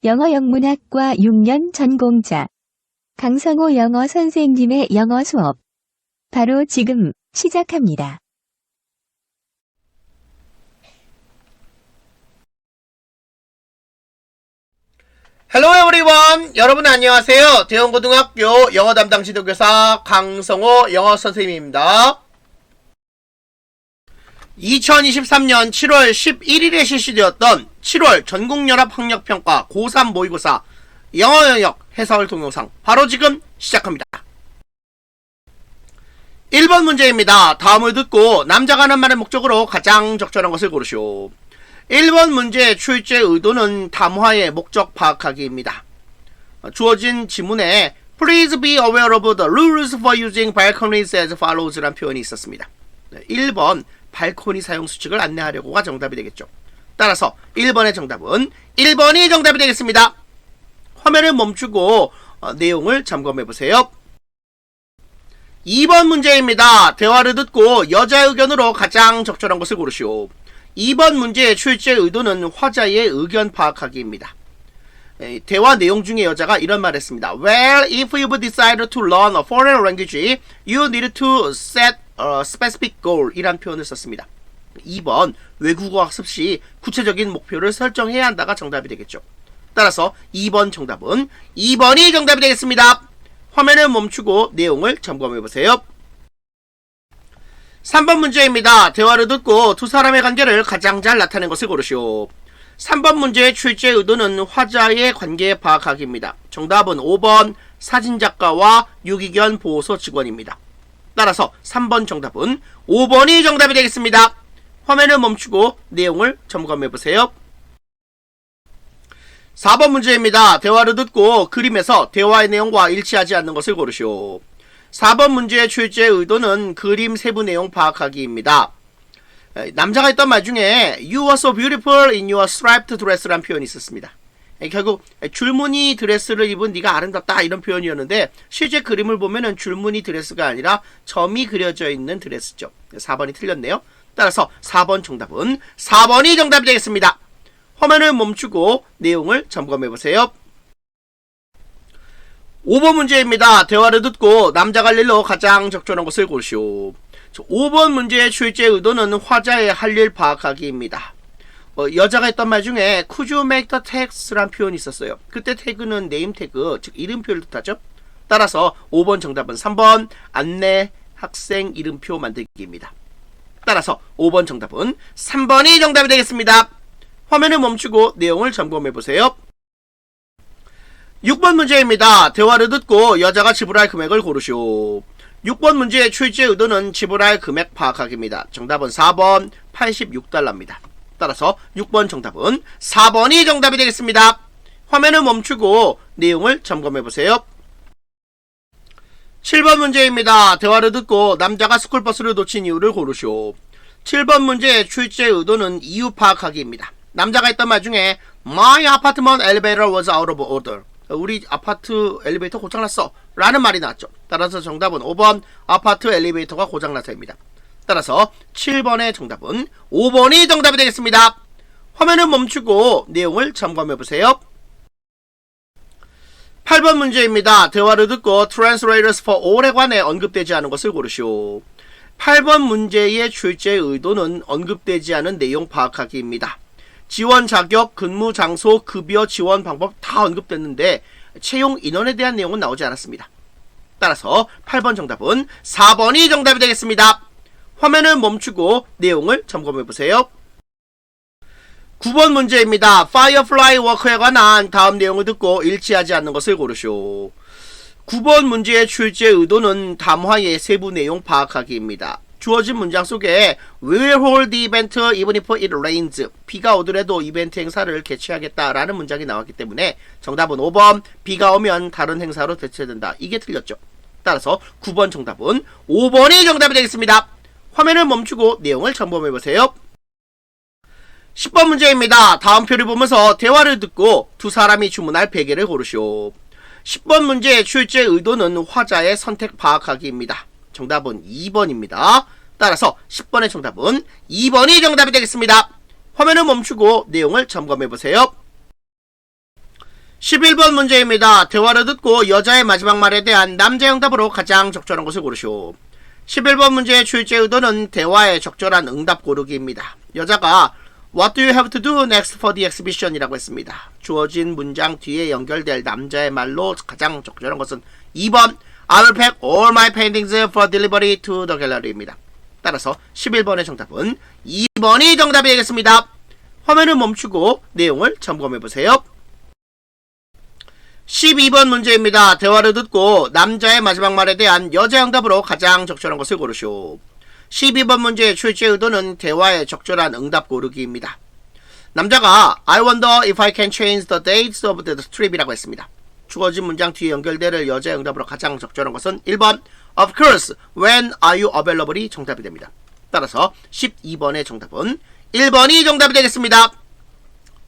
영어영문학과 6년 전공자 강성호 영어 선생님의 영어 수업 바로 지금 시작합니다. Hello everyone! 여러분 안녕하세요. 대원고등학교 영어 담당 지도교사 강성호 영어 선생님입니다. 2023년 7월 11일에 실시되었던 7월 전국연합학력평가 고3 모의고사 영어 영역 해설 동영상 바로 지금 시작합니다. 1번 문제입니다. 다음을 듣고 남자가 하는 말의 목적으로 가장 적절한 것을 고르시오. 1번 문제의 출제 의도는 담화의 목적 파악하기입니다. 주어진 지문에 Please be aware of the rules for using balconies as follows 라는 표현이 있었습니다. 1번 발코니 사용 수칙을 안내하려고가 정답이 되겠죠. 따라서 1번의 정답은 1번이 정답이 되겠습니다. 화면을 멈추고 내용을 점검해보세요. 2번 문제입니다. 대화를 듣고 여자 의견으로 가장 적절한 것을 고르시오. 2번 문제의 출제 의도는 화자의 의견 파악하기입니다. 대화 내용 중에 여자가 이런 말을 했습니다. Well, if you've decided to learn a foreign language, you need to set a specific goal 이란 표현을 썼습니다. 2번 외국어 학습 시 구체적인 목표를 설정해야 한다가 정답이 되겠죠. 따라서 2번 정답은 2번이 정답이 되겠습니다. 화면을 멈추고 내용을 점검해보세요. 3번 문제입니다. 대화를 듣고 두 사람의 관계를 가장 잘 나타낸 것을 고르시오. 3번 문제의 출제 의도는 화자의 관계 파악하기입니다. 정답은 5번 사진작가와 유기견 보호소 직원입니다. 따라서 3번 정답은 5번이 정답이 되겠습니다. 화면을 멈추고 내용을 점검해보세요. 4번 문제입니다. 대화를 듣고 그림에서 대화의 내용과 일치하지 않는 것을 고르시오. 4번 문제의 출제 의도는 그림 세부 내용 파악하기입니다. 남자가 했던 말 중에 You are so beautiful in your striped dress 라는 표현이 있었습니다. 결국 줄무늬 드레스를 입은 네가 아름답다 이런 표현이었는데 실제 그림을 보면은 줄무늬 드레스가 아니라 점이 그려져 있는 드레스죠. 4번이 틀렸네요. 따라서 4번 정답은 4번이 정답이 되겠습니다. 화면을 멈추고 내용을 점검해보세요. 5번 문제입니다. 대화를 듣고 남자가 할 일로 가장 적절한 것을 고르시오. 5번 문제의 출제 의도는 화자의 할 일 파악하기입니다. 여자가 했던 말 중에 Could you make the text? 라는 표현이 있었어요. 그때 태그는 네임 태그, 즉 이름표를 뜻하죠. 따라서 5번 정답은 3번 안내 학생 이름표 만들기입니다. 따라서 5번 정답은 3번이 정답이 되겠습니다. 화면을 멈추고 내용을 점검해보세요. 6번 문제입니다. 대화를 듣고 여자가 지불할 금액을 고르시오. 6번 문제의 출제 의도는 지불할 금액 파악하기입니다. 정답은 4번 86달러입니다. 따라서 6번 정답은 4번이 정답이 되겠습니다. 화면을 멈추고 내용을 점검해보세요. 7번 문제입니다. 대화를 듣고 남자가 스쿨버스를 놓친 이유를 고르시오. 7번 문제의 출제 의도는 이유 파악하기입니다. 남자가 했던 말 중에 My apartment elevator was out of order. 우리 아파트 엘리베이터 고장났어 라는 말이 나왔죠. 따라서 정답은 5번 아파트 엘리베이터가 고장나서입니다. 따라서 7번의 정답은 5번이 정답이 되겠습니다. 화면을 멈추고 내용을 점검해보세요. 8번 문제입니다. 대화를 듣고 Translators for All에 관해 언급되지 않은 것을 고르시오. 8번 문제의 출제 의도는 언급되지 않은 내용 파악하기입니다. 지원 자격, 근무 장소, 급여 지원 방법 다 언급됐는데 채용 인원에 대한 내용은 나오지 않았습니다. 따라서 8번 정답은 4번이 정답이 되겠습니다. 화면을 멈추고 내용을 점검해보세요. 9번 문제입니다. Firefly Work에 관한 다음 내용을 듣고 일치하지 않는 것을 고르시오. 9번 문제의 출제 의도는 담화의 세부 내용 파악하기입니다. 주어진 문장 속에 will hold the event even if it rains. 비가 오더라도 이벤트 행사를 개최하겠다라는 문장이 나왔기 때문에 정답은 5번 비가 오면 다른 행사로 대체된다. 이게 틀렸죠. 따라서 9번 정답은 5번이 정답이 되겠습니다. 화면을 멈추고 내용을 점검해보세요. 10번 문제입니다. 다음 표를 보면서 대화를 듣고 두 사람이 주문할 베개를 고르시오. 10번 문제의 출제 의도는 화자의 선택 파악하기입니다. 정답은 2번입니다. 따라서 10번의 정답은 2번이 정답이 되겠습니다. 화면을 멈추고 내용을 점검해보세요. 11번 문제입니다. 대화를 듣고 여자의 마지막 말에 대한 남자의 응답으로 가장 적절한 것을 고르시오. 11번 문제의 출제 의도는 대화에 적절한 응답 고르기입니다. 여자가 What do you have to do next for the exhibition? 이라고 했습니다. 주어진 문장 뒤에 연결될 남자의 말로 가장 적절한 것은 2번 I will pack all my paintings for delivery to the gallery입니다. 따라서 11번의 정답은 2번이 정답이 되겠습니다. 화면을 멈추고 내용을 점검해보세요. 12번 문제입니다. 대화를 듣고 남자의 마지막 말에 대한 여자의 응답으로 가장 적절한 것을 고르시오. 12번 문제의 출제 의도는 대화에 적절한 응답 고르기입니다. 남자가 I wonder if I can change the dates of the trip이라고 했습니다. 주어진 문장 뒤에 연결될 여자의 응답으로 가장 적절한 것은 1번 Of course, when are you available이 정답이 됩니다. 따라서 12번의 정답은 1번이 정답이 되겠습니다.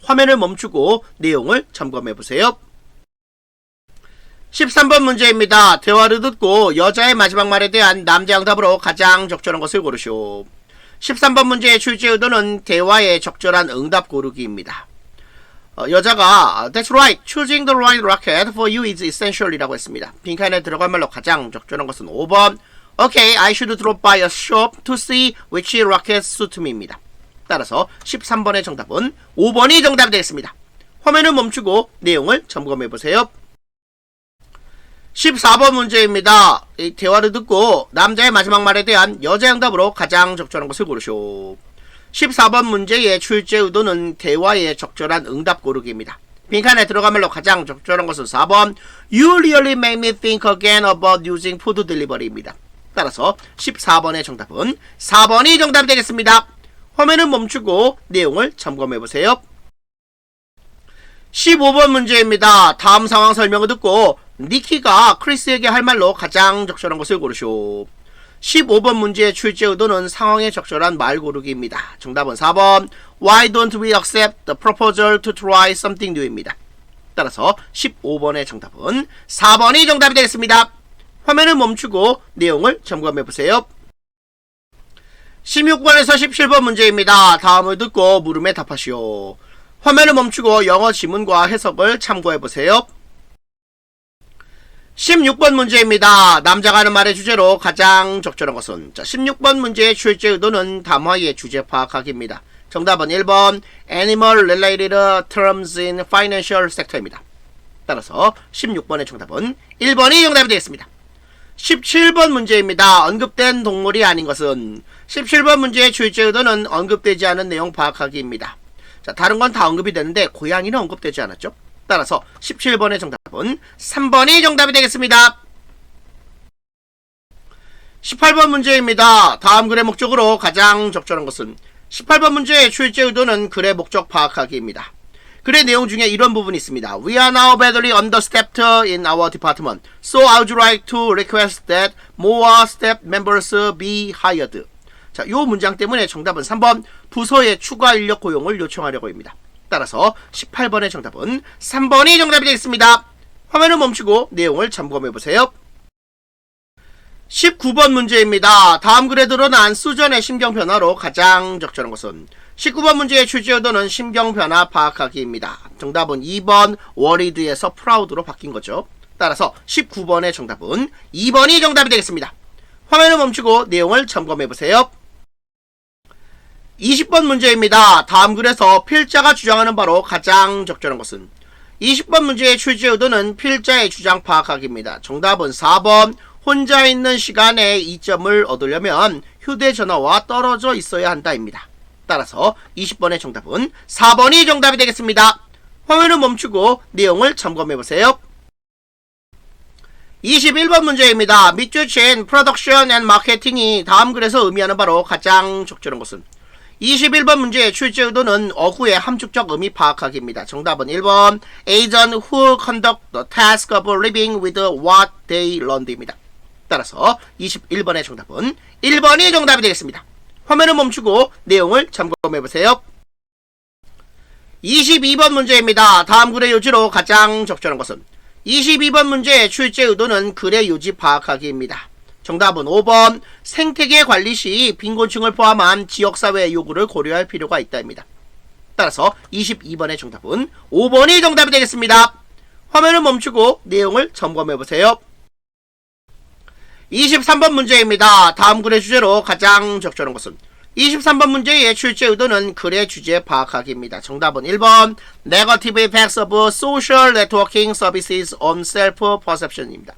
화면을 멈추고 내용을 점검해보세요. 13번 문제입니다. 대화를 듣고 여자의 마지막 말에 대한 남자의 응답으로 가장 적절한 것을 고르시오. 13번 문제의 출제 의도는 대화에 적절한 응답 고르기입니다. 여자가 That's right, choosing the right racket for you is essential 이라고 했습니다. 빈칸에 들어갈 말로 가장 적절한 것은 5번 Okay, I should drop by a shop to see which racket suit me 입니다. 따라서 13번의 정답은 5번이 정답이 되겠습니다. 화면을 멈추고 내용을 점검해보세요. 14번 문제입니다. 이 대화를 듣고 남자의 마지막 말에 대한 여자의 응답으로 가장 적절한 것을 고르시오. 14번 문제의 출제 의도는 대화에 적절한 응답 고르기입니다. 빈칸에 들어간 말로 가장 적절한 것은 4번 You really make me think again about using food delivery입니다. 따라서 14번의 정답은 4번이 정답이 되겠습니다. 화면을 멈추고 내용을 점검해보세요. 15번 문제입니다. 다음 상황 설명을 듣고 니키가 크리스에게 할 말로 가장 적절한 것을 고르시오. 15번 문제의 출제 의도는 상황에 적절한 말 고르기입니다. 정답은 4번 Why don't we accept the proposal to try something new입니다. 따라서 15번의 정답은 4번이 정답이 되겠습니다. 화면을 멈추고 내용을 점검해보세요. 16번에서 17번 문제입니다. 다음을 듣고 물음에 답하시오. 화면을 멈추고 영어 지문과 해석을 참고해보세요. 16번 문제입니다. 남자가 하는 말의 주제로 가장 적절한 것은 16번 문제의 출제 의도는 담화의 주제 파악하기입니다. 정답은 1번 Animal Related Terms in Financial Sector입니다. 따라서 16번의 정답은 1번이 정답이 되겠습니다. 17번 문제입니다. 언급된 동물이 아닌 것은 17번 문제의 출제 의도는 언급되지 않은 내용 파악하기입니다. 자, 다른 건 다 언급이 되는데 고양이는 언급되지 않았죠? 따라서 17번의 정답은 3번이 정답이 되겠습니다. 18번 문제입니다. 다음 글의 목적으로 가장 적절한 것은 18번 문제의 출제 의도는 글의 목적 파악하기입니다. 글의 내용 중에 이런 부분이 있습니다. We are now badly understaffed in our department. So I would like to request that more staff members be hired. 자, 이 문장 때문에 정답은 3번 부서의 추가 인력 고용을 요청하려고 합니다. 따라서 18번의 정답은 3번이 정답이 되겠습니다. 화면을 멈추고 내용을 점검해보세요. 19번 문제입니다. 다음 글에 드러난 수전의 심경변화로 가장 적절한 것은 19번 문제의 출제 의도는 심경변화 파악하기입니다. 정답은 2번 worried에서 proud로 바뀐 거죠. 따라서 19번의 정답은 2번이 정답이 되겠습니다. 화면을 멈추고 내용을 점검해보세요. 20번 문제입니다. 다음 글에서 필자가 주장하는 바로 가장 적절한 것은 20번 문제의 출제 의도는 필자의 주장 파악하기입니다. 정답은 4번 혼자 있는 시간에 이점을 얻으려면 휴대전화와 떨어져 있어야 한다입니다. 따라서 20번의 정답은 4번이 정답이 되겠습니다. 화면을 멈추고 내용을 점검해보세요. 21번 문제입니다. 밑줄 친 프로덕션 앤 마케팅이 다음 글에서 의미하는 바로 가장 적절한 것은 21번 문제의 출제 의도는 어구의 함축적 의미 파악하기입니다. 정답은 1번 Agent who conduct the task of living with what they learned입니다. 따라서 21번의 정답은 1번이 정답이 되겠습니다. 화면을 멈추고 내용을 점검해보세요. 22번 문제입니다. 다음 글의 요지로 가장 적절한 것은 22번 문제의 출제 의도는 글의 요지 파악하기입니다. 정답은 5번 생태계 관리 시 빈곤층을 포함한 지역사회의 요구를 고려할 필요가 있다입니다. 따라서 22번의 정답은 5번이 정답이 되겠습니다. 화면을 멈추고 내용을 점검해 보세요. 23번 문제입니다. 다음 글의 주제로 가장 적절한 것은 23번 문제의 출제 의도는 글의 주제 파악하기입니다. 정답은 1번 Negative Effects of Social Networking Services on Self-Perception입니다.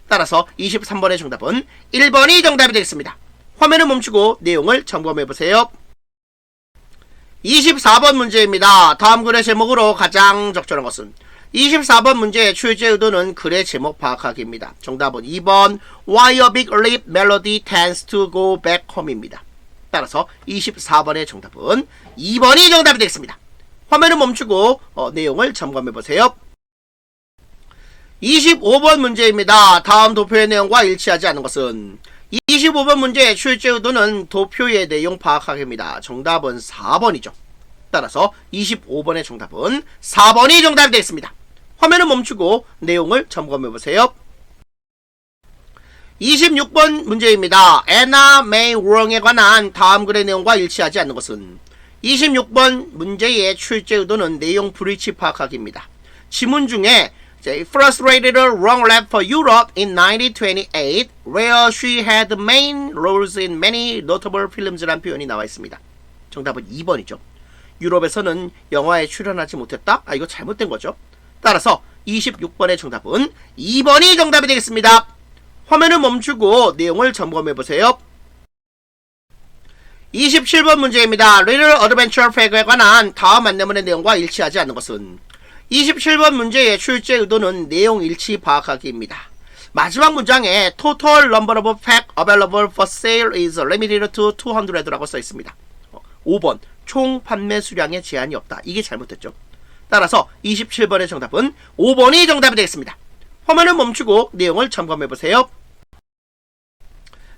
따라서 23번의 정답은 1번이 정답이 되겠습니다. 화면을 멈추고 내용을 점검해 보세요. 24번 문제입니다. 다음 글의 제목으로 가장 적절한 것은 24번 문제의 출제 의도는 글의 제목 파악하기입니다. 정답은 2번 Why a Big Leap Melody Tends to Go Back Home입니다. 따라서 24번의 정답은 2번이 정답이 되겠습니다. 화면을 멈추고 내용을 점검해 보세요. 25번 문제입니다. 다음 도표의 내용과 일치하지 않은 것은 25번 문제의 출제 의도는 도표의 내용 파악하기입니다. 정답은 4번이죠. 따라서 25번의 정답은 4번이 정답이 되겠습니다. 화면을 멈추고 내용을 점검해 보세요. 26번 문제입니다. Anna May Wrong에 관한 다음 글의 내용과 일치하지 않는 것은 26번 문제의 출제 의도는 내용 불일치 파악하기입니다. 지문 중에 Frustrated wrong lap for Europe in 1928 where she had main roles in many notable films라는 표현이 나와 있습니다. 정답은 2번이죠. 유럽에서는 영화에 출연하지 못했다? 이거 잘못된 거죠. 따라서 26번의 정답은 2번이 정답이 되겠습니다. 화면을 멈추고 내용을 점검해 보세요. 27번 문제입니다. Little Adventure Fag에 관한 다음 안내문의 내용과 일치하지 않는 것은 27번 문제의 출제 의도는 내용 일치 파악하기입니다. 마지막 문장에 Total number of facts available for sale is limited to 200라고 써 있습니다. 5번 총 판매 수량에 제한이 없다. 이게 잘못됐죠. 따라서 27번의 정답은 5번이 정답이 되겠습니다. 화면을 멈추고 내용을 점검해 보세요.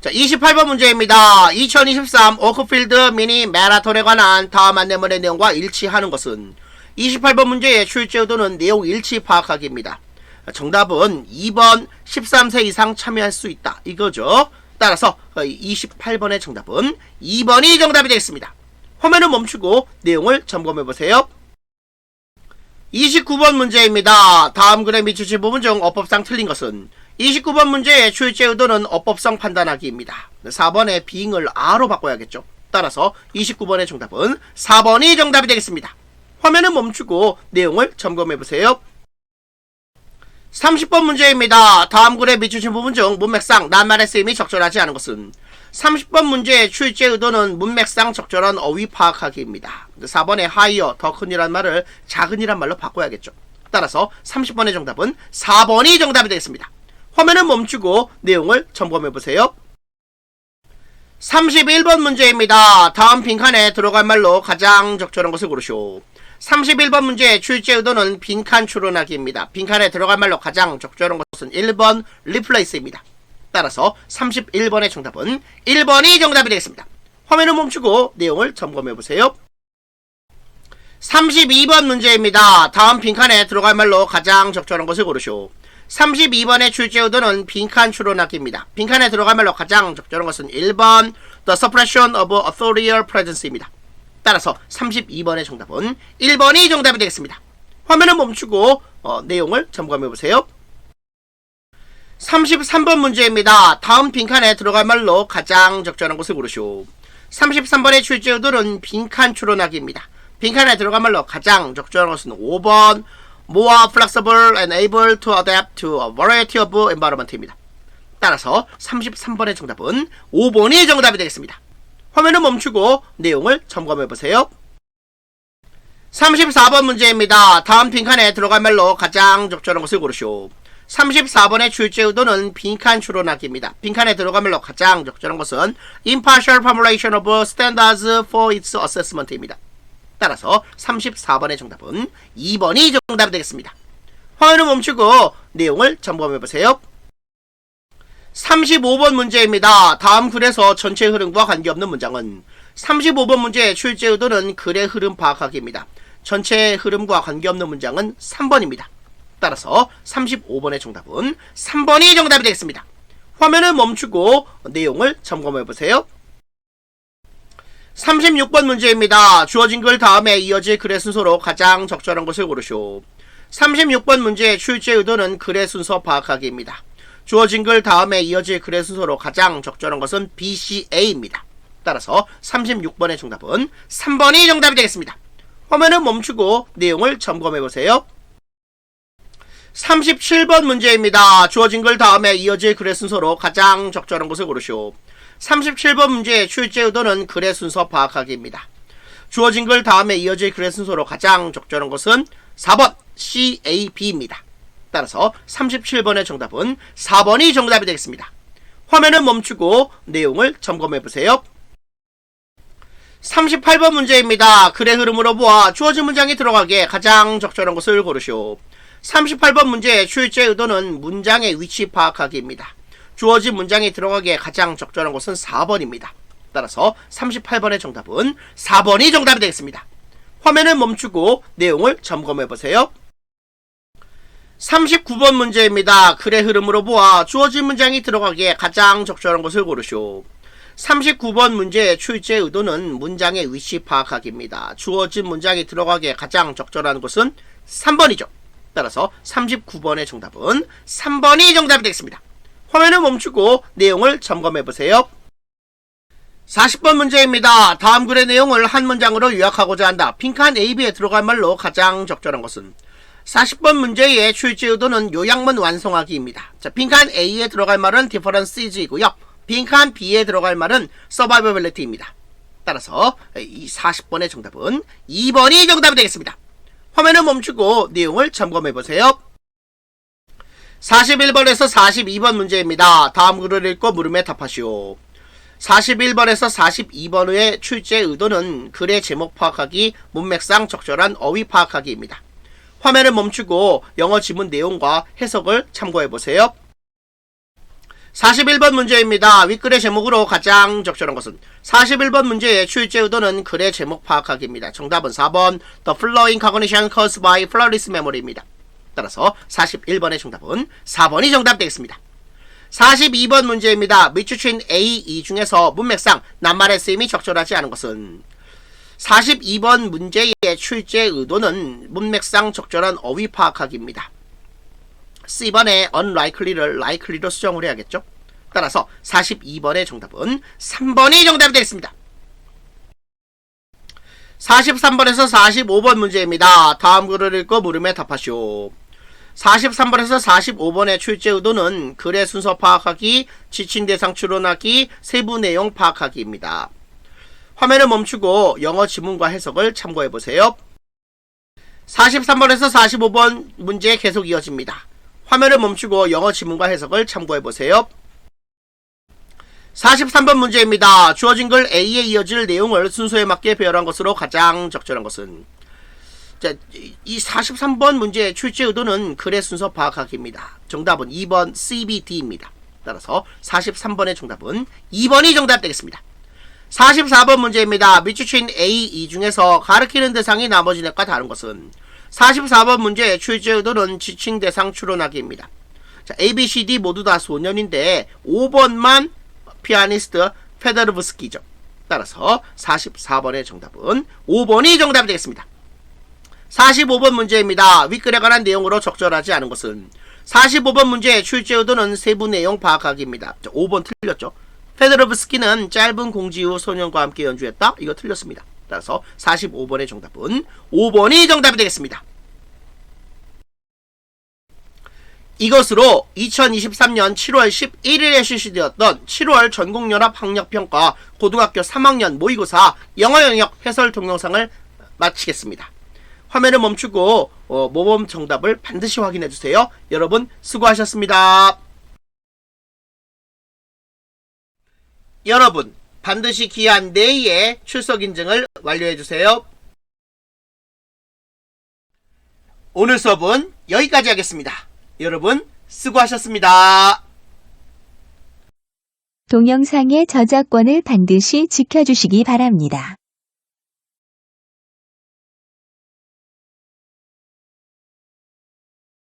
자, 28번 문제입니다. 2023 오크필드 미니 마라톤에 관한 다음 안내문의 내용과 일치하는 것은 28번 문제의 출제 의도는 내용 일치 파악하기입니다. 정답은 2번 13세 이상 참여할 수 있다. 이거죠. 따라서 28번의 정답은 2번이 정답이 되겠습니다. 화면을 멈추고 내용을 점검해 보세요. 29번 문제입니다. 다음 글에 미치신 부분 중 어법상 틀린 것은 29번 문제의 출제 의도는 어법성 판단하기입니다. 4번의 being을 a로 바꿔야겠죠. 따라서 29번의 정답은 4번이 정답이 되겠습니다. 화면을 멈추고 내용을 점검해 보세요. 30번 문제입니다. 다음 글에 미치신 부분 중 문맥상 낱말의 쓰임이 적절하지 않은 것은 30번 문제의 출제 의도는 문맥상 적절한 어휘 파악하기입니다. 4번의 higher, 더 큰이란 말을 작은이란 말로 바꿔야겠죠. 따라서 30번의 정답은 4번이 정답이 되겠습니다. 화면을 멈추고 내용을 점검해 보세요. 31번 문제입니다. 다음 빈칸에 들어갈 말로 가장 적절한 것을 고르시오. 31번 문제의 출제 의도는 빈칸 추론하기입니다. 빈칸에 들어갈 말로 가장 적절한 것은 1번 replace입니다. 따라서 31번의 정답은 1번이 정답이 되겠습니다. 화면을 멈추고 내용을 점검해 보세요. 32번 문제입니다. 다음 빈칸에 들어갈 말로 가장 적절한 것을 고르시오. 32번의 출제 의도는 빈칸 추론하기입니다. 빈칸에 들어갈 말로 가장 적절한 것은 1번 The suppression of authorial presence입니다. 따라서 32번의 정답은 1번이 정답이 되겠습니다. 화면을 멈추고 내용을 점검해 보세요. 33번 문제입니다. 다음 빈칸에 들어갈 말로 가장 적절한 것을 고르시오. 33번의 출제 의도는 빈칸 추론하기입니다. 빈칸에 들어갈 말로 가장 적절한 것은 5번 more flexible and able to adapt to a variety of environment입니다. 따라서 33번의 정답은 5번이 정답이 되겠습니다. 화면을 멈추고 내용을 점검해 보세요. 34번 문제입니다. 다음 빈칸에 들어갈 말로 가장 적절한 것을 고르시오. 34번의 출제 의도는 빈칸 추론하기입니다. 빈칸에 들어갈 말로 가장 적절한 것은 impartial formulation of standards for its assessment입니다. 따라서 34번의 정답은 2번이 정답이 되겠습니다. 화면을 멈추고 내용을 점검해 보세요. 35번 문제입니다. 다음 글에서 전체 흐름과 관계없는 문장은 35번 문제의 출제 의도는 글의 흐름 파악하기입니다. 전체 흐름과 관계없는 문장은 3번입니다. 따라서 35번의 정답은 3번이 정답이 되겠습니다. 화면을 멈추고 내용을 점검해 보세요. 36번 문제입니다. 주어진 글 다음에 이어질 글의 순서로 가장 적절한 것을 고르시오. 36번 문제의 출제 의도는 글의 순서 파악하기입니다. 주어진 글 다음에 이어질 글의 순서로 가장 적절한 것은 B, C, A입니다. 따라서 36번의 정답은 3번이 정답이 되겠습니다. 화면을 멈추고 내용을 점검해보세요. 37번 문제입니다. 주어진 글 다음에 이어질 글의 순서로 가장 적절한 것을 고르시오. 37번 문제의 출제 의도는 글의 순서 파악하기입니다. 주어진 글 다음에 이어질 글의 순서로 가장 적절한 것은 4번 C, A, B입니다. 따라서 37번의 정답은 4번이 정답이 되겠습니다. 화면을 멈추고 내용을 점검해보세요. 38번 문제입니다. 글의 흐름으로 보아 주어진 문장이 들어가기에 가장 적절한 것을 고르시오. 38번 문제의 출제 의도는 문장의 위치 파악하기입니다. 주어진 문장이 들어가기에 가장 적절한 것은 4번입니다. 따라서 38번의 정답은 4번이 정답이 되겠습니다. 화면을 멈추고 내용을 점검해보세요. 39번 문제입니다. 글의 흐름으로 보아 주어진 문장이 들어가기에 가장 적절한 것을 고르시오. 39번 문제의 출제 의도는 문장의 위치 파악하기입니다. 주어진 문장이 들어가기에 가장 적절한 것은 3번이죠. 따라서 39번의 정답은 3번이 정답이 되겠습니다. 화면을 멈추고 내용을 점검해보세요. 40번 문제입니다. 다음 글의 내용을 한 문장으로 요약하고자 한다. 빈칸 A, B에 들어갈 말로 가장 적절한 것은 40번 문제의 출제 의도는 요약문 완성하기입니다. 자, 빈칸 A에 들어갈 말은 difference이고요. 빈칸 B에 들어갈 말은 survivability입니다. 따라서 이 40번의 정답은 2번이 정답이 되겠습니다. 화면을 멈추고 내용을 점검해보세요. 41번에서 42번 문제입니다. 다음 글을 읽고 물음에 답하시오. 41번에서 42번의 출제 의도는 글의 제목 파악하기, 문맥상 적절한 어휘 파악하기입니다. 화면을 멈추고 영어 지문 내용과 해석을 참고해보세요. 41번 문제입니다. 윗글의 제목으로 가장 적절한 것은 41번 문제의 출제 의도는 글의 제목 파악하기입니다. 정답은 4번 The flowing cognition caused by flawless memory입니다. 따라서 41번의 정답은 4번이 정답 되겠습니다. 42번 문제입니다. 밑줄친 A, E 중에서 문맥상 낱말의 쓰임이 적절하지 않은 것은 42번 문제의 출제 의도는 문맥상 적절한 어휘 파악하기입니다. C번에 unlikely를 likely로 수정을 해야겠죠. 따라서 42번의 정답은 3번이 정답이 되겠습니다. 43번에서 45번 문제입니다. 다음 글을 읽고 물음에 답하시오. 43번에서 45번의 출제 의도는 글의 순서 파악하기, 지칭 대상 추론하기, 세부 내용 파악하기입니다. 화면을 멈추고 영어 지문과 해석을 참고해보세요. 43번에서 45번 문제 계속 이어집니다. 화면을 멈추고 영어 지문과 해석을 참고해보세요. 43번 문제입니다. 주어진 글 A에 이어질 내용을 순서에 맞게 배열한 것으로 가장 적절한 것은 자, 이 43번 문제의 출제 의도는 글의 순서 파악하기입니다. 정답은 2번 CBD입니다. 따라서 43번의 정답은 2번이 정답 되겠습니다. 44번 문제입니다. 밑줄친 A, E 중에서 가리키는 대상이 나머지 넷과 다른 것은 44번 문제의 출제 의도는 지칭 대상 추론하기입니다. 자, A, B, C, D 모두 다 소년인데 5번만 피아니스트 페더르브스키죠. 따라서 44번의 정답은 5번이 정답이 되겠습니다. 45번 문제입니다. 윗글에 관한 내용으로 적절하지 않은 것은 45번 문제의 출제 의도는 세부 내용 파악하기입니다. 5번 틀렸죠. 페더르브스키는 짧은 공지 후 소년과 함께 연주했다. 이거 틀렸습니다. 따라서 45번의 정답은 5번이 정답이 되겠습니다. 이것으로 2023년 7월 11일에 실시되었던 7월 전국연합 학력평가 고등학교 3학년 모의고사 영어 영역 해설 동영상을 마치겠습니다. 화면을 멈추고 모범 정답을 반드시 확인해주세요. 여러분 수고하셨습니다. 여러분 반드시 기한 내일에 출석 인증을 완료해주세요. 오늘 수업은 여기까지 하겠습니다. 여러분 수고하셨습니다. 동영상의 저작권을 반드시 지켜주시기 바랍니다.